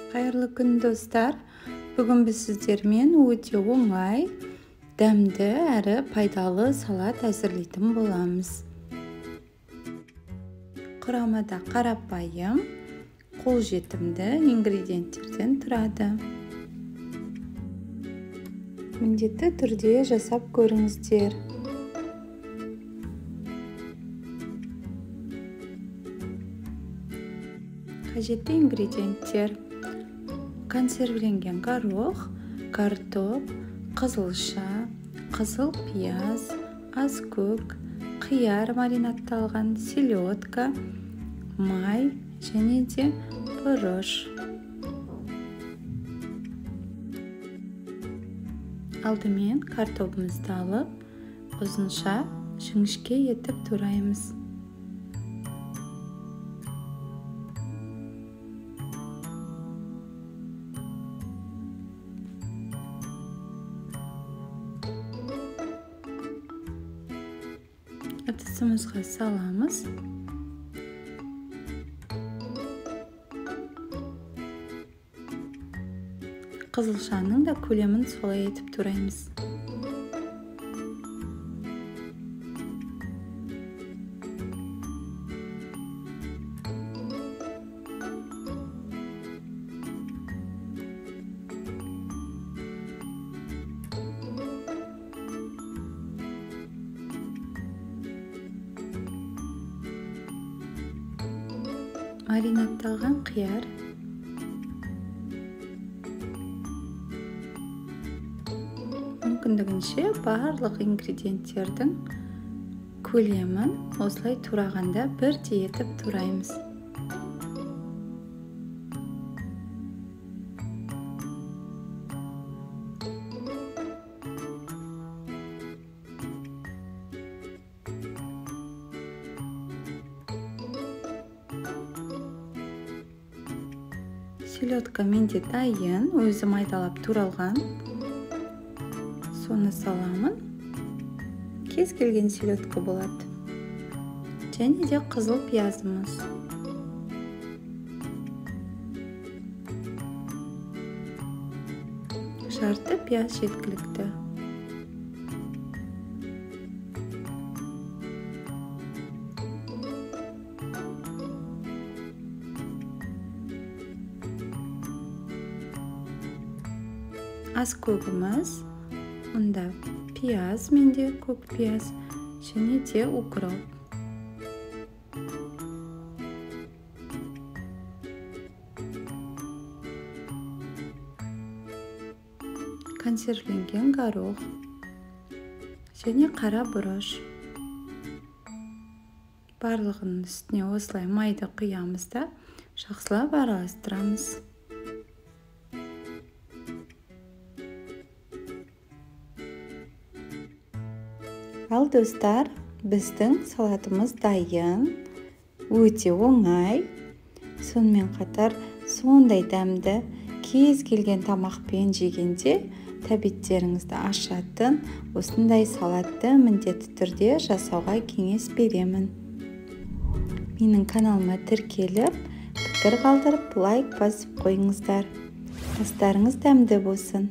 Қайырлы күн достар. Бүгін біз сіздермен өте оңай, дәмді әрі пайдалы салат әзірлейтін боламыз. Құрамада қарапайым, қолжетімді ингредиенттерден тұрады. Міндетті түрде жасап көріңіздер. Қажетті ингредиенттер: консервіленген горох, картоп, қызылша, қызыл пияз, аскөк, қияр маринатталған, селедка, май және де бұрыш. Алдымен картопымызды алып, ұзынша жіңішке етіп тураймыз. Ыдысымызға саламыз. Қызылшаның да көлемін солай етіп тураймыз. Маринатталған қияр, мүмкіндігінше барлық ингредиенттердің көлемін осылай турағанда бірдей етіп тураймыз. Селедка менде дайын, өзім айдалап туралған. Соны саламын. Кез келген селедка болады. Және де қызыл пиязымыз. Жарты пияз жеткілікті. Аскөгіміз, мұнда пияз, менде көк пияз, және де укроп. Консервіленген горох, және қара бұрыш. Барлығының үстіне осылай майды құямыз да, жақсылап араластырамыз. Ал достар, біздің салатымыз дайын, өте оңай, сонымен қатар сондай дәмді, кез келген тамақпен жегенде тәбеттеріңізді ашатын осындай салатты міндетті түрде жасауға кеңес беремін. Менің каналыма тіркеліп, пікір қалдырып, лайк басып қойыңыздар. Астарыңыз дәмді болсын.